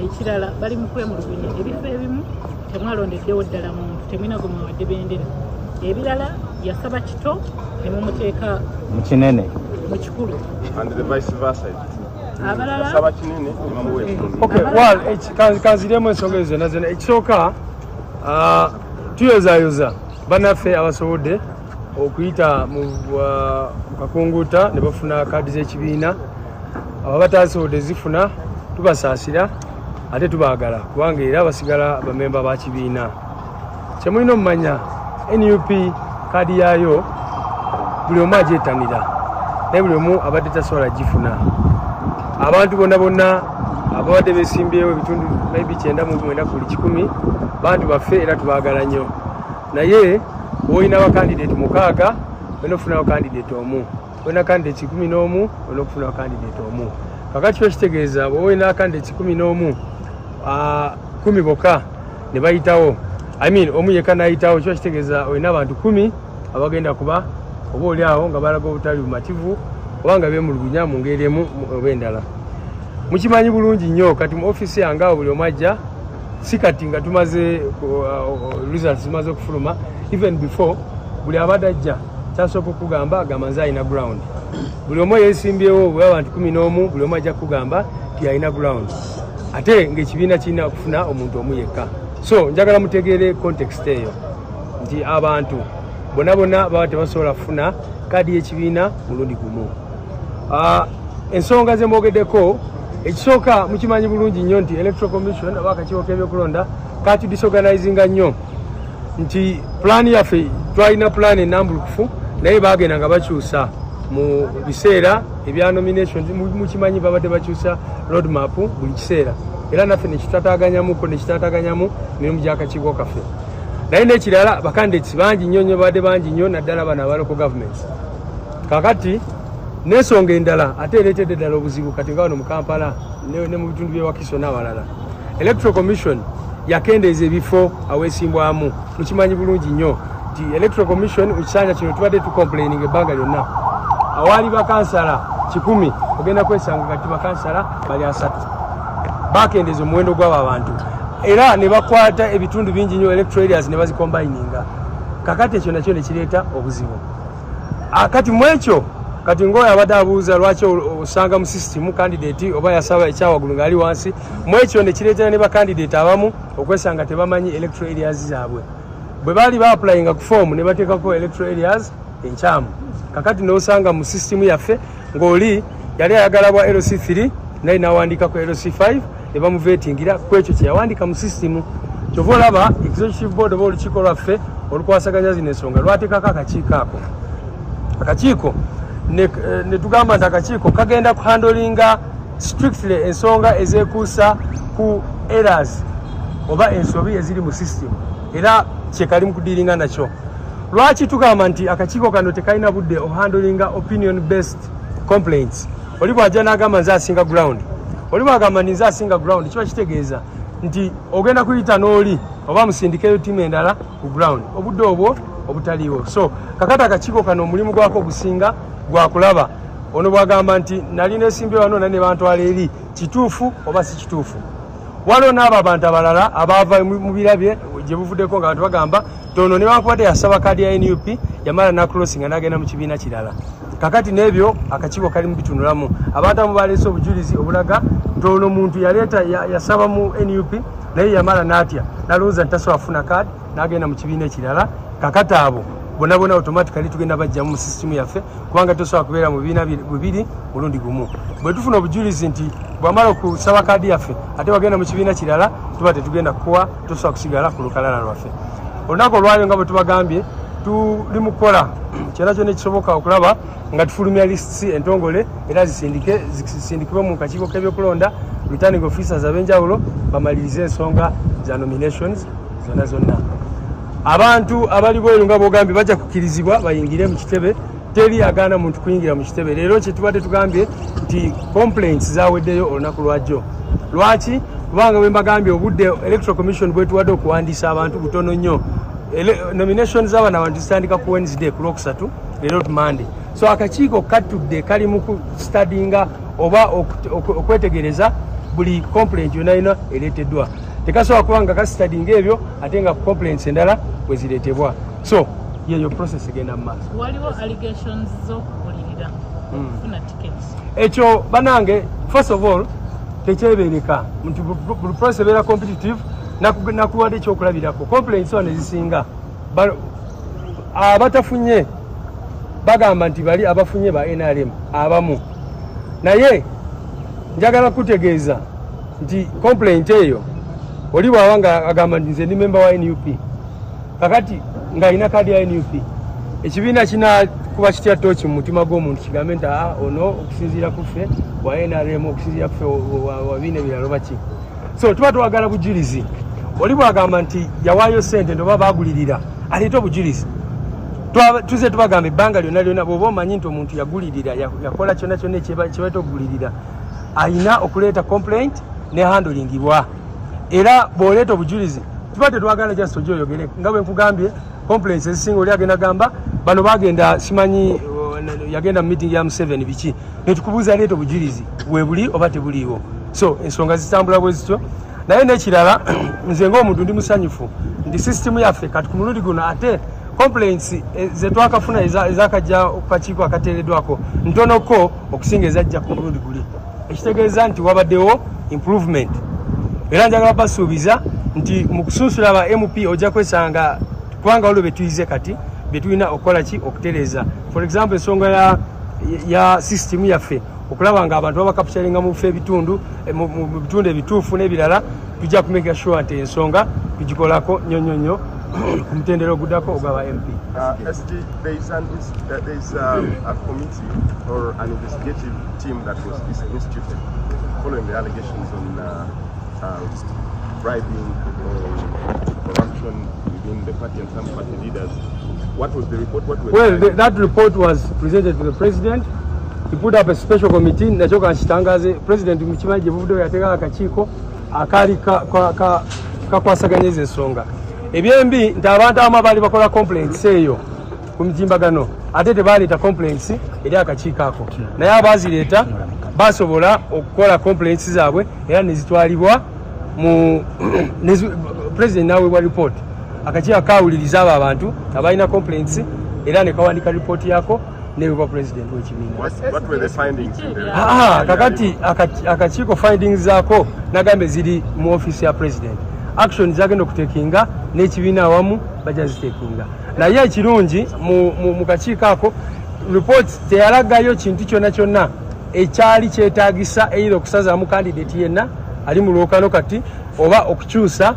ekirala bali mu kwemulugunya ebifo ebimu temwalondeddewo ddala muntu temwina gwe mwawadde bendera ebirala yasaba kito nemumuteeka mu kinene mu kikulu and the vice versa abalala yasaba kinene nebamuwa ekikulu. Okay, well, kanziremu ensonga ezo zonna zonna ekisooka tuyozaayoza bannaffe abasobodde okuyita mu kakunguuta ne bafuna kaadi z'ekibiina abo batasobodde zifuna tubasaasira ate tubaagala kubanga era basigala bamemba ba kibiina. Kyemulina omumanya NUP kaadi yaayo buli omu agyetanira naye buli omu abadde tasobola gifuna. Abantu bonna bonna ababadde beesimbyewo ebitundu maybe 99 ku 100 bantu baffe era tubaagala nnyo, naye olina abakandidate 6 olina okufunawo kandidate omu, olina kandidate 11 olina okufunawo kandidate omu. Kakati kyo kitegeeza olina kandidate 11 10 bokka ne bayitawo, omu yekka n'ayitawo, kyo kitegeeza olina abantu 10 abagenda kuba oba oli awo nga balaga obutali bumativu oba nga beemulugunya mu ngeri emu oba endala. Mukimanyi bulungi nnyo kati mu ofiisi yange awo buli omu ajja, si kati nga tumaze results zimaze okufuluma, even before buli abadde ajja kyasooka okugamba agamba nze alina ground. Buli omu yeesimbyewo bwe abantu 11 buli omu ajja kugamba nti alina ground, ate ng'ekibiina kirina okufuna omuntu omu yekka. So njagala mutegeere context eyo nti abantu bonna bonna baba tebasobola kufuna kaadi y'ekibiina mulundi gumu. Ensonga ze mwogeddeko, ekisooka mukimanyi bulungi nnyo nti Electoral Commission oba akakiiko k'ebyokulonda kati disorganizinga nnyo nti pulaani yaffe twalina pulaani ennambulukufu naye baagenda nga bakyusa mu biseera ebya nomination. Mukimanyi babadde bakyusa roadmap buli kiseera era naffe nekitataganyamuko nekitataganyamu mirimu gy'akakiiko kaffe. Naye n'ekirala bakandidates bangi nnyo nnyo babadde bangi nnyo naddala bano aba local governments. Kakati n'ensonga endala ate ereetedde ddala obuzibu kati nga wano mu Kampala ne mu bitundu by'ewakiso n'abalala. Electoral Commission yakendeeza ebifo aweesimbwamu. Mukimanyi bulungi nnyo nti Electoral Commission mu kisanja kino tubadde tucomplaining ebbanga lyonna, awaali bakansala 100 ogenda kwesanga kati bakansala bali 3. Bakendeeza omuwendo gw'abo abantu era ne bakwata ebitundu bingi nnyo electoral areas ne bazikombayininga. Kakati ekyo nakyo ne kireeta obuzibu. Kati mu ekyo kati ng'oyo abadde abuuza lwaki osanga mu system candidate oba yasaba ekyawaggulu ng'ali wansi, mu ekyo ne kireetera ne bakandidate abamu okwesanga tebamanyi electoral areas zaabwe. Bwe baali ba-applyinga ku form ne bateekako electoral areas enkyamu. Kakati n'osanga mu system yaffe ng'oli yali ayagala bwa LC3 naye n'awandiikako LC5 ne bamuveetingira ku ekyo kye yawandiika mu system. Kyova olaba executive board oba olukiiko lwaffe olukwasaganya zino ensonga lwateekako akakiiko ako. Akakiiko ne tugamba nti akakiiko kagenda kuhandolinga strictly ensonga ezeekuusa ku errors oba ensobi eziri mu system era kyekali mu kudiiringa nakyo. Lwaki tugamba nti akakiiko kano tekalina budde ohandlinga opinion based complaints? Oli bw'ajja n'agamba nze asinga ground, oli bw'agamba nti nze asinga ground, kiba kitegeeza nti ogenda kuyita n'oli oba musindikeyo ttiimu endala ku ground, obudde obwo obutaliiwo. So kakati akakiiko kano omulimu gwako gusinga gwa kulaba ono bw'agamba nti nali neesimbye wano ne bantwala eri, kituufu oba si kituufu. Waliwo n'abo abantu abalala abaava mu birabye gye buvuddeko nga bantu bagamba tono ne bakwate yasaba kaadi ya NUP yamala n'akulosinga n'agenda mu kibiina kirala. Kakati n'ebyo akakiiko kali mu bitunulamu. Abantu abamu baleese obujulizi obulaga nti ono muntu yaleeta yasaba mu NUP naye yamala n'atya n'alowooza nti tasobola kufuna kaadi n'agenda mu kibiina ekirala. Kakati abo bonna bonna automatically tugenda bajjamu mu system yaffe kubanga tosobola kubeera mu bibiina bibiri mulundi gumu. Bwe tufuna obujulizi nti bw'amala okusaba kaadi yaffe ate wagenda mu kibiina kirala tuba tetugenda kukuwa, tosobola kusigala ku lukalala lwaffe. Olunaku olwalyo nga bwe tubagambye tuli mu kukola kyonna kyonna ekisoboka okulaba nga tufulumya lists entongole era zisindikibwe mu kakiiko k'ebyokulonda returning officers ab'enjawulo bamalirize ensonga za nominations zonna zonna. Abantu abali bweru nga bw'ogambye bajja kukkirizibwa bayingire mu kitebe, teri agaana muntu kuyingira mu kitebe. Leero kye tubadde tugambye nti complaints zaaweddeyo olunaku lwajjo. Lwaki? Kubanga bwe mbagambye obudde Electoral Commission bwetuwadde okuwandiisa abantu butono nnyo. Nominations z'abaana abantu zitandika ku Wednesday ku Lwokusatu, leero Monday. So akakiiko katudde kali mu kustadinga oba okwetegereza buli complaint yonna ereeteddwa tekasobola kuba nga kasitadinga ebyo ate nga complaints endala bwe zireetebwa so yeyo process egenda mu maaso waliwo allegations z'okugulirira okufuna tickets ekyo banange first of all tekyebereka nti buli process ebeera competitive nakuwadde ekyokulabirako complaints wane zisinga abatafunye bagamba nti bali abafunye ba NRM abamu naye njagala kutegeeza nti complaint eyo oli bw'aba nga agamba nti nze ndi member wa NUP kakati ng'alina kaadi ya NUP ekibiina kinakuba kitya tooki mu mutima gw'omuntu kigambe nti ono okusinziira ku ffe wa NRM okusinziira ku ffe wa biina ebirala oba ki so tuba twagala bujulizi oli bw'agamba nti yawaayo ssente ndoba baagulirira aleeta obujulizi tuze tubagamba ebbanga lyonna bw'oba omanyi nti omuntu yagulirira yakola kyonna kyonna kyebaita okugulirira alina okuleeta complaint ne handlingibwa era bw'oleeta obujulizi tuba tetwagala just ojo oyogere nga bwe nkugambye complaints ezisinga oli agenda gamba bano bagenda simanyi yagenda mu meeting ya Museveni biki netukubuuza leeta obujulizi webuli oba tebuliiwo so ensonga zitambula bwe zityo naye n'ekirala nze ng'omuntu ndi musanyufu nti system yaffe kati ku mulundi guno ate complaints zetwakafuna ezakajja kakiiko akateereddwako ntonoko okusinga ezajja ku mulundi guli ekitegeeza nti wabaddewo improvement era njagala basuubiza nti mu kusunsula aba MP ojja kwesanga kubanga olwo betuyize kati betulina okukola ki okutereeza for example ensonga ya system yaffe okulaba nga abantu babakapitalinga mu bifo ebitundu mu bitundu ebituufu n'ebirala tujja kumeka sure nti ensonga tugikolako nnyo ku mutendera oguddako ogw'aba MP. SG, there is a committee or an investigative team that was instituted following the allegations on bribing or corruption within the party and some party leaders. What was the report? That report was presented to the president. He put up a special committee. Nachoka nshitangaze president mukimanyi gye buvuddeyo yateeka akakiiko akaali kakwasaganya ezo ensonga. Ebyembi nti abantu abamu baali bakola complaints eyo ku mitimbagano ate tebaaleeta complaints eri akakiiko ako naye abaazireeta basobola okukola complaints zaabwe era nezitwalibwa mu president naweebwa report akakiiko akawuliriza abo abantu abalina complaints era ne kawandika report yako neweebwa president w'ekibiina. What were the findings? Kakati akakiiko findings zaako nagambe ziri mu office ya president. Action zagenda okutekinga n'ekibiina awamu bajja zitekinga naye ekirungi mu kakiiko ako report teyalagayo kintu kyonna ekyali kyetaagisa either okusazaamu candidate yenna ali mu lwokano kati oba okukyusa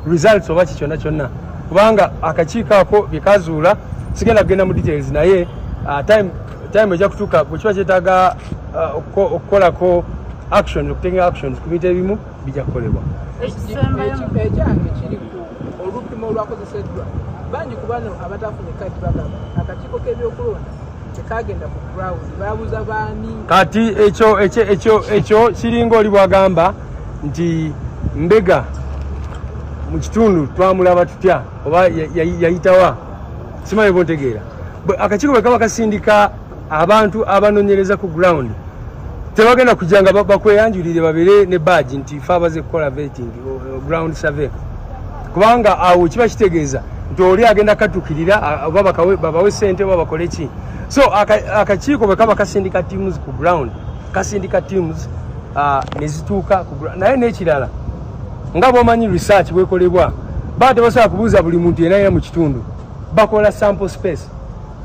results oba kyonna kubanga akakiiko ako byekazuula sigenda kugenda mu details naye time ejja kutuuka bwe kiba kyetaaga okukolako action okutenga actions ku bintu ebimu bijja kukolebwa. Ekyange kiri ku olupimo olwakozeseddwa bangi ku bano abatafunye kati bagamba akakiiko k'ebyokulonda tekagenda ku ground babuuza baani kati ekyo kiringa oli bwagamba nti mbega mu kitundu twamulaba tutya oba yayitawa simanyi bontegeera akakiiko bwe kaba kasindika abantu abanoonyereza ku ground tebagenda kujanga bakweyanjulire babere ne badge nti fe abaze kukola vetting ground survey kubanga awo kiba kitegeeza nti oli agenda katukirira babawe ssente oba bakole ki so akakiiko bwe kaba kasindika teams ku ground kasindika teams nezituuka ku ground naye n'ekirala nga bw'omanyi research bwekolebwa tebasobola kubuuza buli muntu yenayina mu kitundu bakola sample space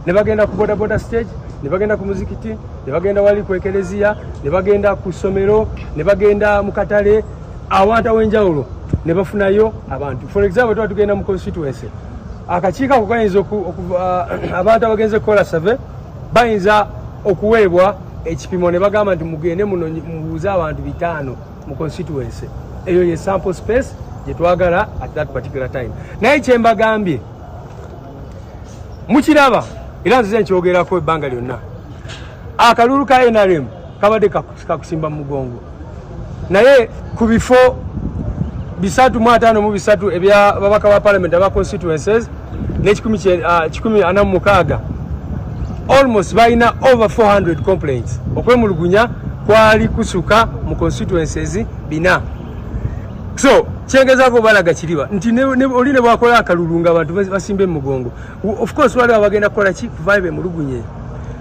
ne bagenda ku bodaboda stage ne bagenda ku muzikiti ne bagenda wali ku ekereziya ne bagenda ku ssomero ne bagenda mu katale awantu aw'enjawulo ne bafunayo abantu for example tuba tugenda mu constituency akakiiko ako kayinza abantu abagenze kukola survey bayinza okuweebwa ekipimo ne bagamba nti mugende mubuuze abantu 5 mu constituency eyo ye sample space gye twagala at that particular time naye kyembagambye mukiraba era nzize nkyogerako ebbanga lyonna akalulu ka NRM kabadde kakusimba mu mugongo naye ku bifo 353 ebya babaka ba parliament aba constituencies ne146 almost baina over 400 complaints okwemulugunya kwali kusuka mu constituencies 4. So kyengezako balaga kiriwa nti oli ne bwakola akalulunga abantu basimbe mu mugongo. Of course wali abagenda kola ki kuvibe mulugунye.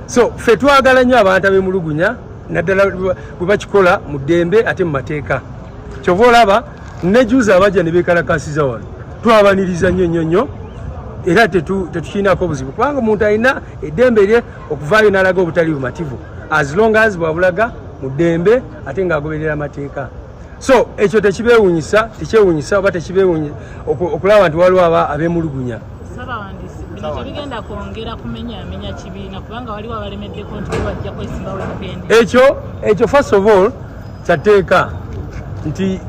So fe twagala nnyo abantu abemulugunya naddala bwe bakikola mu ddembe ate mu mateeka. Kyova olaba ne juza abajja ne beekalakasiza wano twabaniriza nnyo era tetukiinako buzibu kubanga omuntu alina eddembe lye okuvaayo n'alaga obutali bumativu as long as bwabulaga mu ddembe ate ng'agoberera amateeka. So ekyo tekibeewunyisa oba tekibeewunyisa okulaba nti waliwo abemulugunya. Ssabawandiisi bino tebigenda kwongera kumenyaamenya kibiina kubanga waliwo abalemeddeko nti bajja kwesimbawo independence. Ekyo first of all kyateeka nti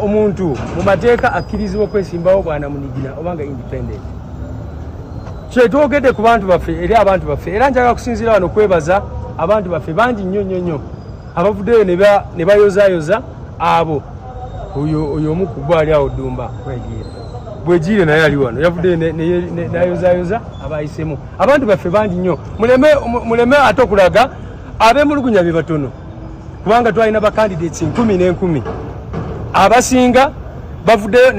omuntu mu mateeka akkirizibwa okwesimbawo bw'anamunigina obanga independent. Kyetwogedde ku bantu baffe eri abantu baffe era njagala kusinziira wano kwebaza abantu baffe bangi nnyo abavuddeyo ne bayozaayoza abo oyo omu ku bwali awo Ddumba bwegiire naye ali wano yavuddeyo nayozaayoza abayisemu. Abantu baffe bangi nnyo muleme ate okulaga abemulugunya be batono kubanga twalina bacandidates 10 abasinga bavuddeyo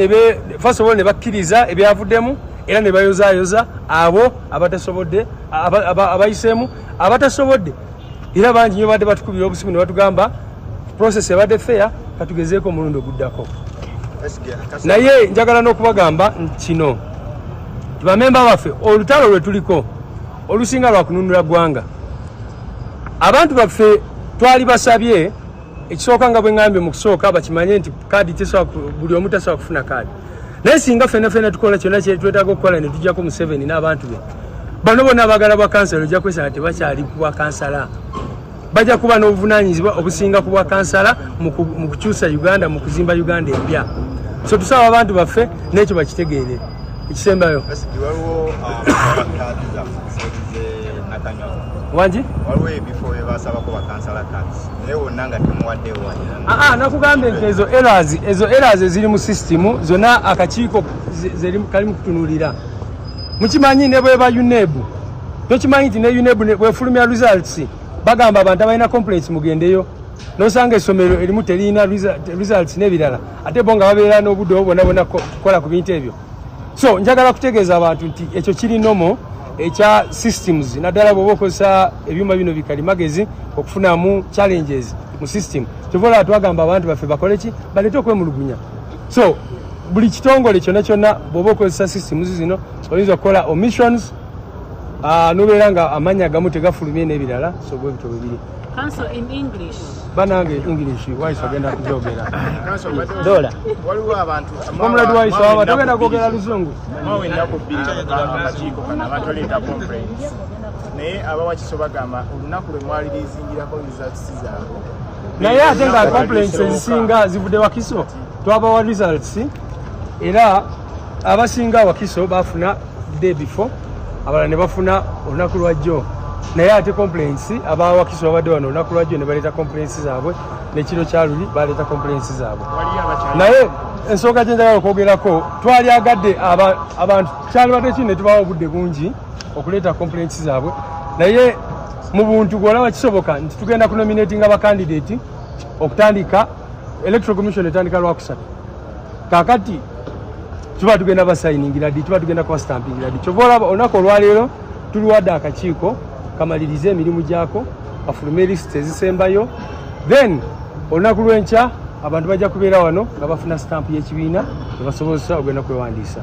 first of all ne bakkiriza ebyavuddemu era ne bayozaayoza abo abatasobodde abayisemu abatasobodde era bangi nnyo badde batukubira obusimu ne batugamba process ebadde fair katugezeeko omulundi oguddako. Naye njagala n'okubagamba kino bamemba baffe olutalo lwe tuliko olusinga lwa kununula ggwanga. Abantu baffe twali basabye ekisooka nga bwe ngambye mu kusooka bakimanye nti kaadi buli omu tasobola kufuna kaadi. Naye singa ffenna tukola kyonna kye twetaaga okukola ne tujjako Museveni n'abantu be bano bonna abagala bwa kansala ojja kwesanga tebakyali ku bwa kansala. Bajja kuba n'obuvunaanyizibwa obusinga ku bwa kansala mu kukyusa Uganda mu kuzimba Uganda empya. So tusaba abantu baffe n'ekyo bakitegeere ekisembayo. Wangi? Nakugambe nti ezo errors eziri mu system zonna akakiiko kali mu kutunuulira. Mukimanyi ne bwe ba UNEB. Tokimanyi nti ne UNEB bwefulumya results bagamba abantu abalina complaints mugendeyo nosanga essomero erimu terina results n'ebirala ate bo nga babeera n'obudde bwonna kukola ku bintu ebyo. So njagala kutegeeza abantu nti ekyo kiri nomo ekya systems naddala bw'oba okozesa ebyuma bino bikali magezi okufunamu challenges mu system. Kyova twagamba abantu baffe bakole ki balete okwemulugunya. So buli kitongole kyonna bw'oba okozesa systems zino oyinza okukola omissions nobeera nga amanya agamu tegafulumye n'ebirala. So bwe bityo bibiri. Council in English. Banange English wise agenda kujogera. Dola. Waliwo abantu. Comrade wise aba togenda kwogera Luzungu. Mwawe ndako bbiri akakiiko kana batoleta conference. Naye abawakiso bagamba olunaku lwe mwali lizingirako results zaabwe. Naye ate nga complaints ezisinga zivudde Wakiso twabawa results era abasinga Wakiso bafuna day before abalala ne bafuna olunaku lwajjo. Naye ate complaints aba Wakiso babadde wano olunaku lwajjo ne baleeta complaints zaabwe n'ekiro kya luli baleeta complaints zaabwe. Naye ensonga gye njagala okwogerako twali agadde abantu kyali badde kino ne tubawa obudde bungi okuleeta complaints zaabwe. Naye mu buntu gwolaba kisoboka nti tugenda kunominating abakandidate okutandika electoral commission etandika Lwakusatu. Kakati tuba tugenda basayiningira ddi tuba tugenda kubastampingira ddi. Kyova olaba olunaku olwaleero tuliwadde akakiiko kamalirize emirimu gyako bafulume list ezisembayo then olunaku lw'enkya abantu bajja kubeera wano nga bafuna stamp y'ekibiina ne basobozesa ogenda kwewandiisa.